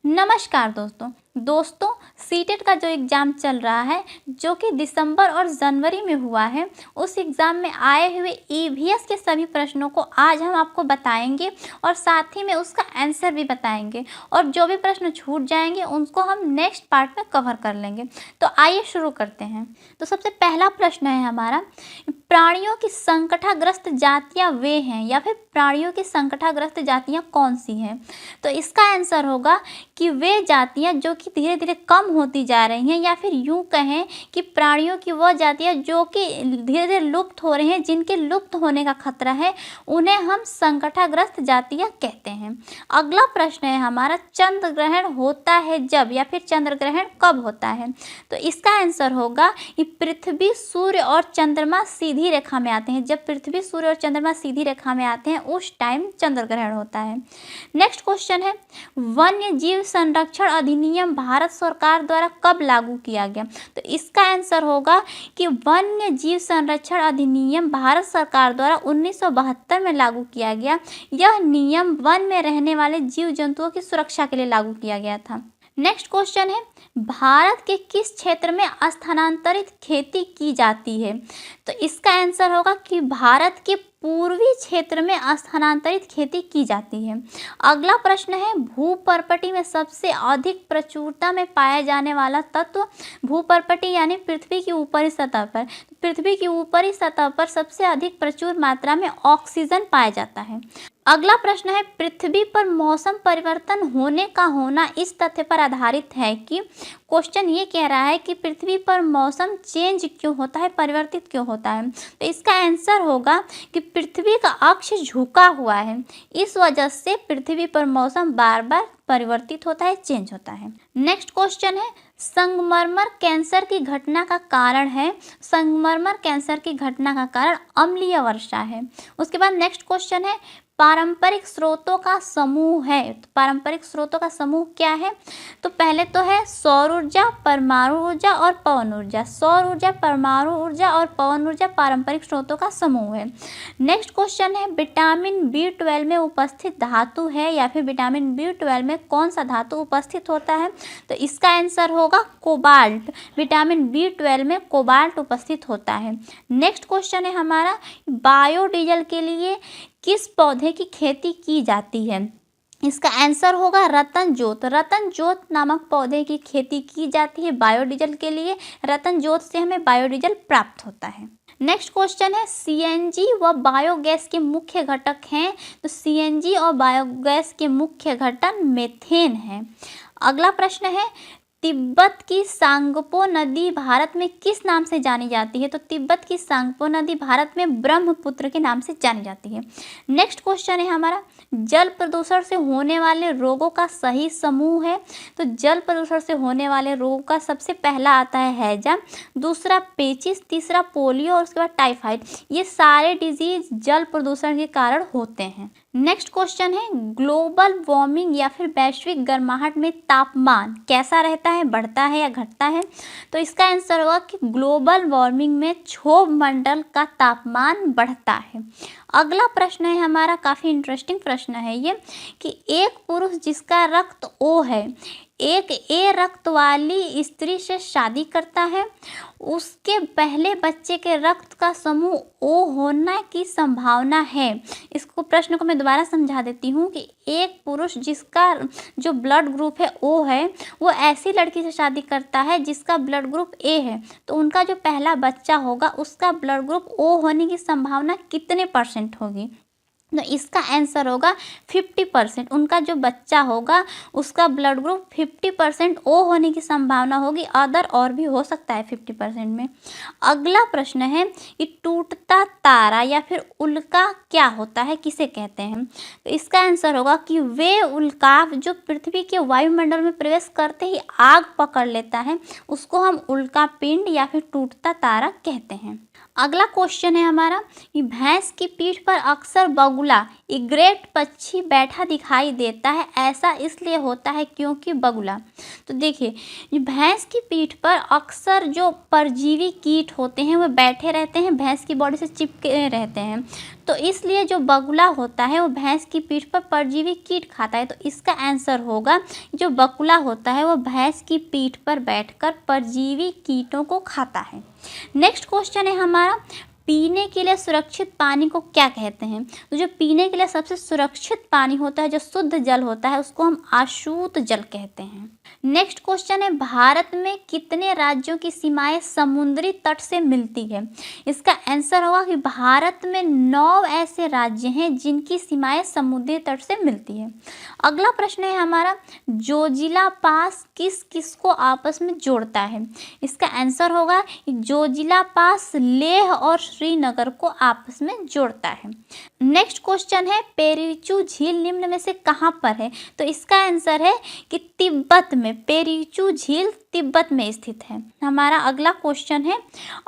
नमस्कार दोस्तों सीटेट का जो एग्ज़ाम चल रहा है जो कि दिसंबर और जनवरी में हुआ है, उस एग्ज़ाम में आए हुए ईवीएस के सभी प्रश्नों को आज हम आपको बताएंगे और साथ ही में उसका आंसर भी बताएंगे और जो भी प्रश्न छूट जाएंगे उनको हम नेक्स्ट पार्ट में कवर कर लेंगे। तो आइए शुरू करते हैं। तो सबसे पहला प्रश्न है हमारा, प्राणियों की संकटाग्रस्त जातियाँ वे हैं या फिर प्राणियों की संकटाग्रस्त जातियाँ कौन सी हैं? तो इसका आंसर होगा कि वे जातियाँ जो कि धीरे धीरे कम होती जा रही हैं, या फिर यूँ कहें कि प्राणियों की वह जातियाँ जो कि धीरे धीरे लुप्त हो रही हैं, जिनके लुप्त होने का खतरा है, उन्हें हम संकटाग्रस्त जातियाँ कहते हैं। अगला प्रश्न है हमारा, चंद्र ग्रहण होता है जब या फिर चंद्र ग्रहण कब होता है? तो इसका आंसर होगा कि पृथ्वी, सूर्य और चंद्रमा सीधी रेखा में आते हैं। जब पृथ्वी, सूर्य और चंद्रमा सीधी रेखा में आते हैं उस टाइम चंद्र ग्रहण होता है। नेक्स्ट क्वेश्चन है, वन्य जीव संरक्षण अधिनियम भारत सरकार द्वारा कब लागू किया गया? तो इसका आंसर होगा कि वन्य जीव संरक्षण अधिनियम भारत सरकार द्वारा 1972 में लागू किया गया। यह नियम वन में रहने वाले जीव जंतुओं की सुरक्षा के लिए लागू किया गया था। नेक्स्ट क्वेश्चन है, भारत के किस क्षेत्र में स्थानांतरित खेती की जाती है? तो इसका आंसर होगा कि भारत के पूर्वी क्षेत्र में स्थानांतरित खेती की जाती है। अगला प्रश्न है, भूपर्पटी में सबसे अधिक प्रचुरता में पाया जाने वाला तत्व? भूपर्पटी यानी पृथ्वी की ऊपरी सतह पर। पृथ्वी की ऊपरी सतह पर सबसे अधिक प्रचुर मात्रा में ऑक्सीजन पाया जाता है। अगला प्रश्न है, पृथ्वी पर मौसम परिवर्तन होने का होना इस तथ्य पर आधारित है कि, क्वेश्चन ये कह रहा है कि पृथ्वी पर मौसम चेंज क्यों होता है, परिवर्तित क्यों होता है? तो इसका आंसर होगा कि पृथ्वी का अक्ष झुका हुआ है, इस वजह से पृथ्वी पर मौसम बार बार परिवर्तित होता है, चेंज होता है। नेक्स्ट क्वेश्चन है, संगमरमर कैंसर की घटना का कारण है? संगमरमर कैंसर की घटना का कारण अम्लीय वर्षा है। उसके बाद नेक्स्ट क्वेश्चन है, पारंपरिक स्रोतों का समूह है। तो पारंपरिक स्रोतों का समूह क्या है? तो पहले तो है सौर ऊर्जा, परमाणु ऊर्जा और पवन ऊर्जा। सौर ऊर्जा, परमाणु ऊर्जा और पवन ऊर्जा पारंपरिक स्रोतों का समूह है। नेक्स्ट क्वेश्चन है, विटामिन B12 में उपस्थित धातु है या फिर विटामिन B12 में कौन सा धातु उपस्थित होता है? तो इसका आंसर होगा कोबाल्ट। विटामिन B12 में कोबाल्ट उपस्थित होता है। नेक्स्ट क्वेश्चन है हमारा, बायोडीजल के लिए किस पौधे की खेती की जाती है? इसका आंसर होगा रतन जोत। रतन जोत नामक पौधे की खेती की जाती है बायोडीजल के लिए। रतन जोत से हमें बायोडीजल प्राप्त होता है। नेक्स्ट क्वेश्चन है, सीएनजी व बायोगैस के मुख्य घटक हैं? तो सीएनजी और बायोगैस के मुख्य घटक मीथेन है। अगला प्रश्न है, तिब्बत की सांगपो नदी भारत में किस नाम से जानी जाती है? तो तिब्बत की सांगपो नदी भारत में ब्रह्मपुत्र के नाम से जानी जाती है। नेक्स्ट क्वेश्चन है हमारा, जल प्रदूषण से होने वाले रोगों का सही समूह है? तो जल प्रदूषण से होने वाले रोगों का सबसे पहला आता है हैजा, दूसरा पेचिस, तीसरा पोलियो और उसके बाद टाइफाइड। ये सारे डिजीज जल प्रदूषण के कारण होते हैं। नेक्स्ट क्वेश्चन है, ग्लोबल वार्मिंग या फिर वैश्विक गर्माहट में तापमान कैसा रहता है, बढ़ता है या घटता है? तो इसका आंसर होगा कि ग्लोबल वार्मिंग में क्षोभ मंडल का तापमान बढ़ता है। अगला प्रश्न है हमारा, काफ़ी इंटरेस्टिंग प्रश्न है ये, कि एक पुरुष जिसका रक्त O है एक A रक्त वाली स्त्री से शादी करता है, उसके पहले बच्चे के रक्त का समूह O होने की संभावना है। इसको प्रश्न को मैं दोबारा समझा देती हूँ कि एक पुरुष जिसका जो ब्लड ग्रुप है O है, वो ऐसी लड़की से शादी करता है जिसका ब्लड ग्रुप A है, तो उनका जो पहला बच्चा होगा उसका ब्लड ग्रुप O होने की संभावना कितने % होगी? तो इसका आंसर होगा 50%। उनका जो बच्चा होगा उसका ब्लड ग्रुप 50% O होने की संभावना होगी, अदर और भी हो सकता है 50% में। अगला प्रश्न है कि टूटता तारा या फिर उल्का क्या होता है, किसे कहते हैं? तो इसका आंसर होगा कि वे उल्काव जो पृथ्वी के वायुमंडल में प्रवेश करते ही आग पकड़ लेता है, उसको हम उल्का पिंड या फिर टूटता तारा कहते हैं। अगला क्वेश्चन है हमारा कि भैंस की पीठ पर अक्सर बगुला इग्रेट पक्षी बैठा दिखाई देता है, ऐसा इसलिए होता है क्योंकि बगुला। तो देखिए, ये भैंस की पीठ पर अक्सर जो परजीवी कीट होते हैं वो बैठे रहते हैं, भैंस की बॉडी से चिपके रहते हैं। तो इसलिए जो बगुला होता है वो भैंस की पीठ पर परजीवी कीट खाता है। तो इसका आंसर होगा जो बगुला होता है वो भैंस की पीठ पर बैठकर परजीवी कीटों को खाता है। नेक्स्ट क्वेश्चन है हमारा, पीने के लिए सुरक्षित पानी को क्या कहते हैं? तो जो पीने के लिए सबसे सुरक्षित पानी होता है, जो शुद्ध जल होता है, उसको हम अशुद्ध जल कहते हैं। नेक्स्ट क्वेश्चन है, भारत में कितने राज्यों की सीमाएं समुद्री तट से मिलती है? इसका आंसर होगा कि भारत में 9 ऐसे राज्य हैं जिनकी सीमाएं समुद्री तट से मिलती है। अगला प्रश्न है हमारा, जोजिला पास किस किस को आपस में जोड़ता है? इसका आंसर होगा कि जोजिला पास लेह और श्रीनगर को आपस में जोड़ता है। नेक्स्ट क्वेश्चन है, पेरीचू झील निम्न में से कहाँ पर है? तो इसका आंसर है कि तिब्बत में, पेरीचू झील तिब्बत में स्थित है। हमारा अगला क्वेश्चन है,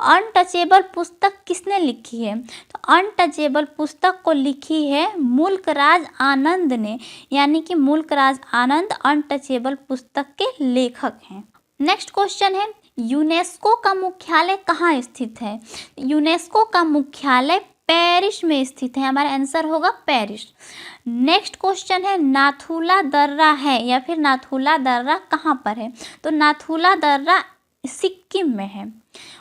अनटचेबल पुस्तक किसने लिखी है? तो अनटचेबल पुस्तक को लिखी है मुल्कराज आनंद ने, यानी कि मुल्कराज आनंद अनटचेबल पुस्तक के लेखक हैं। नेक्स्ट क्वेश्चन है, यूनेस्को का मुख्यालय कहाँ स्थित है? यूनेस्को का मुख्यालय पेरिस में स्थित है। हमारा आंसर होगा पेरिस। नेक्स्ट क्वेश्चन है, नाथुला दर्रा है या फिर नाथुला दर्रा कहाँ पर है? तो नाथुला दर्रा सिक्किम में है।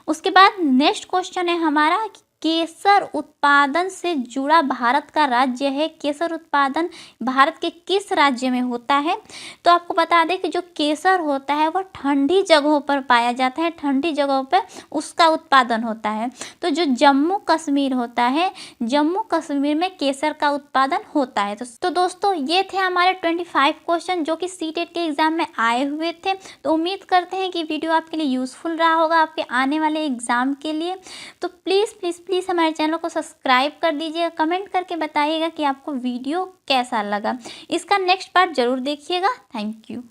उसके बाद नेक्स्ट क्वेश्चन है हमारा, केसर उत्पादन से जुड़ा भारत का राज्य है। केसर उत्पादन भारत के किस राज्य में होता है? तो आपको बता दें कि जो केसर होता है वह ठंडी जगहों पर पाया जाता है, ठंडी जगहों पर उसका उत्पादन होता है। तो जो जम्मू कश्मीर होता है, जम्मू कश्मीर में केसर का उत्पादन होता है। तो दोस्तों, ये थे हमारे 25 क्वेश्चन जो कि सीटेट के एग्ज़ाम में आए हुए थे। तो उम्मीद करते हैं कि वीडियो आपके लिए यूज़फुल रहा होगा आपके आने वाले एग्ज़ाम के लिए। तो प्लीज़ हमारे चैनल को सब्सक्राइब कर दीजिएगा, कमेंट करके बताइएगा कि आपको वीडियो कैसा लगा। इसका नेक्स्ट पार्ट ज़रूर देखिएगा। Thank you.